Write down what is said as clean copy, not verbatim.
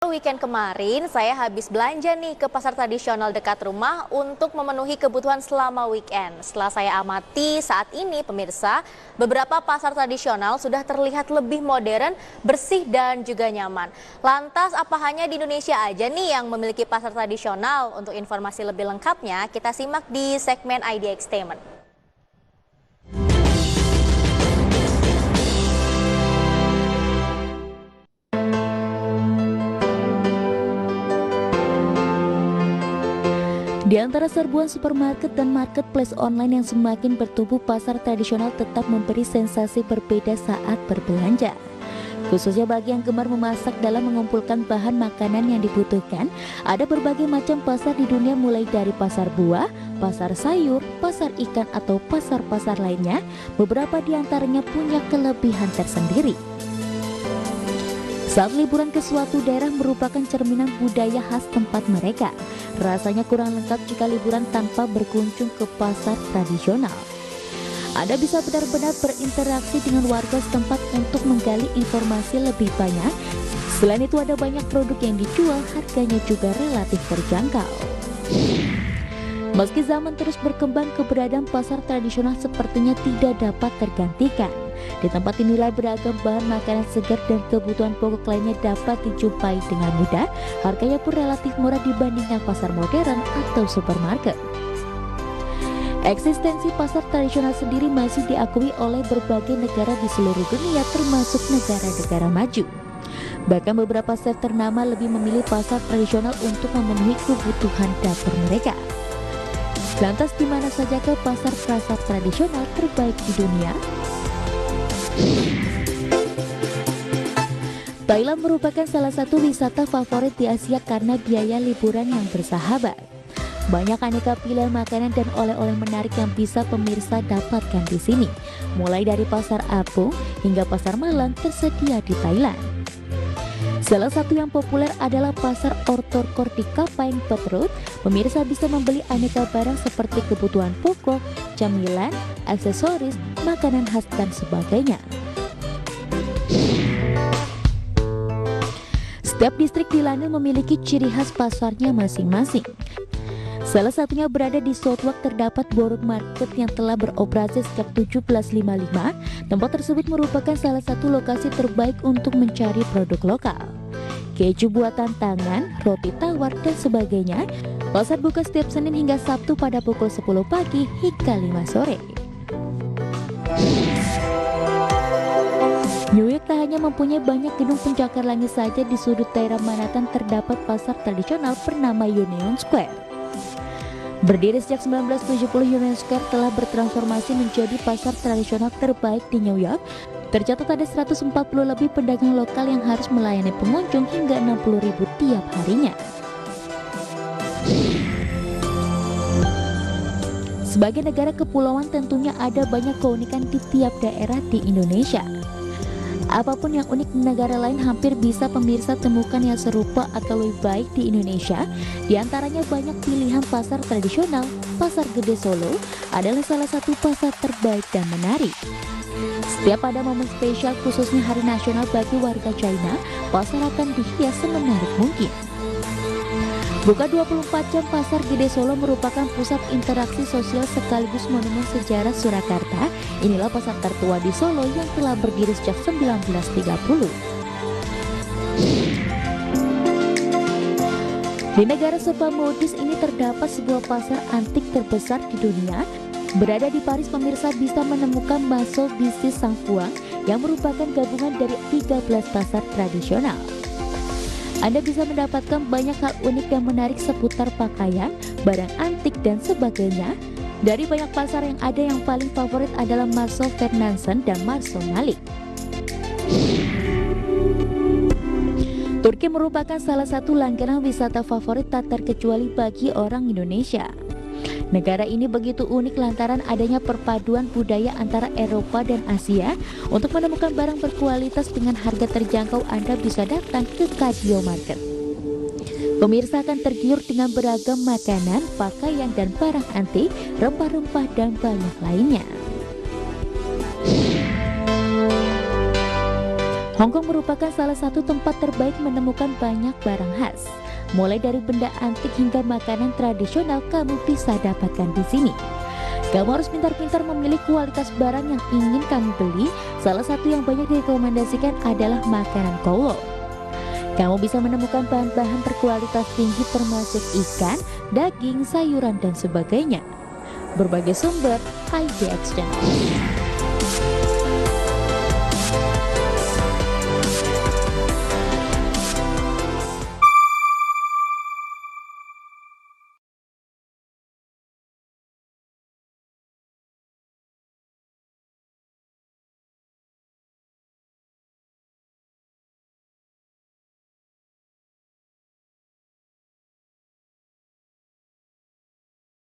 Weekend kemarin saya habis belanja nih ke pasar tradisional dekat rumah untuk memenuhi kebutuhan selama weekend. Setelah saya amati saat ini pemirsa, beberapa pasar tradisional sudah terlihat lebih modern, bersih dan juga nyaman. Lantas apa hanya di Indonesia aja nih yang memiliki pasar tradisional? Untuk informasi lebih lengkapnya kita simak di segmen ID Entertainment. Di antara serbuan supermarket dan marketplace online yang semakin bertumbuh, pasar tradisional tetap memberi sensasi berbeda saat berbelanja. Khususnya bagi yang gemar memasak dalam mengumpulkan bahan makanan yang dibutuhkan, ada berbagai macam pasar di dunia mulai dari pasar buah, pasar sayur, pasar ikan atau pasar-pasar lainnya. Beberapa di antaranya punya kelebihan tersendiri. Saat liburan ke suatu daerah merupakan cerminan budaya khas tempat mereka. Rasanya kurang lengkap jika liburan tanpa berkunjung ke pasar tradisional. Anda bisa benar-benar berinteraksi dengan warga setempat untuk menggali informasi lebih banyak. Selain itu ada banyak produk yang dijual, harganya juga relatif terjangkau. Meski zaman terus berkembang, keberadaan pasar tradisional sepertinya tidak dapat tergantikan. Di tempat inilah beragam bahan makanan segar dan kebutuhan pokok lainnya dapat dijumpai dengan mudah. Harganya pun relatif murah dibandingkan pasar modern atau supermarket. Eksistensi pasar tradisional sendiri masih diakui oleh berbagai negara di seluruh dunia, termasuk negara-negara maju. Bahkan beberapa chef ternama lebih memilih pasar tradisional untuk memenuhi kebutuhan dapur mereka. Lantas di mana saja ke pasar tradisional terbaik di dunia? Thailand merupakan salah satu wisata favorit di Asia karena biaya liburan yang bersahabat. Banyak aneka pilihan makanan dan oleh-oleh menarik yang bisa pemirsa dapatkan di sini. Mulai dari pasar apung hingga pasar malam tersedia di Thailand. Salah satu yang populer adalah pasar Ortorkor di Kapaing Petrut. Pemirsa bisa membeli aneka barang seperti kebutuhan pokok, camilan, aksesoris, makanan khas dan sebagainya. Setiap distrik di London memiliki ciri khas pasarnya masing-masing. Salah satunya berada di Southwark, terdapat Borough Market yang telah beroperasi sejak 1755. Tempat tersebut merupakan salah satu lokasi terbaik untuk mencari produk lokal. Keju buatan tangan, roti tawar, dan sebagainya. Pasar buka setiap Senin hingga Sabtu pada pukul 10 pagi hingga 5 sore. New York tak hanya mempunyai banyak gedung pencakar langit saja, di sudut daerah Manhattan terdapat pasar tradisional bernama Union Square. Berdiri sejak 1970, Union Square telah bertransformasi menjadi pasar tradisional terbaik di New York. Tercatat ada 140 lebih pedagang lokal yang harus melayani pengunjung hingga 60.000 tiap harinya. Sebagai negara kepulauan tentunya ada banyak keunikan di tiap daerah di Indonesia. Apapun yang unik di negara lain hampir bisa pemirsa temukan yang serupa atau lebih baik di Indonesia. Di antaranya banyak pilihan pasar tradisional. Pasar Gede Solo adalah salah satu pasar terbaik dan menarik. Setiap ada momen spesial, khususnya Hari Nasional bagi warga China, pasar akan dihias semenarik mungkin. Buka 24 jam, Pasar Gede Solo merupakan pusat interaksi sosial sekaligus monumen sejarah Surakarta. Inilah pasar tertua di Solo yang telah berdiri sejak 1930. Di negara serba modis ini terdapat sebuah pasar antik terbesar di dunia. Berada di Paris, pemirsa bisa menemukan Maso Bisnis Sang Fuang yang merupakan gabungan dari 13 pasar tradisional. Anda bisa mendapatkan banyak hal unik dan menarik seputar pakaian, barang antik, dan sebagainya. Dari banyak pasar yang ada, yang paling favorit adalah Marceau Fernandsen dan Marceau Malik. Turki merupakan salah satu langganan wisata favorit tak terkecuali bagi orang Indonesia. Negara ini begitu unik lantaran adanya perpaduan budaya antara Eropa dan Asia. Untuk menemukan barang berkualitas dengan harga terjangkau, Anda bisa datang ke Kadio Market. Pemirsa akan tergiur dengan beragam makanan, pakaian, dan barang antik, rempah-rempah, dan banyak lainnya. Hong Kong merupakan salah satu tempat terbaik menemukan banyak barang khas. Mulai dari benda antik hingga makanan tradisional kamu bisa dapatkan di sini. Kamu harus pintar-pintar memilih kualitas barang yang ingin kamu beli. Salah satu yang banyak direkomendasikan adalah makanan kowloon. Kamu bisa menemukan bahan-bahan berkualitas tinggi termasuk ikan, daging, sayuran, dan sebagainya. Berbagai sumber, HiDX Channel.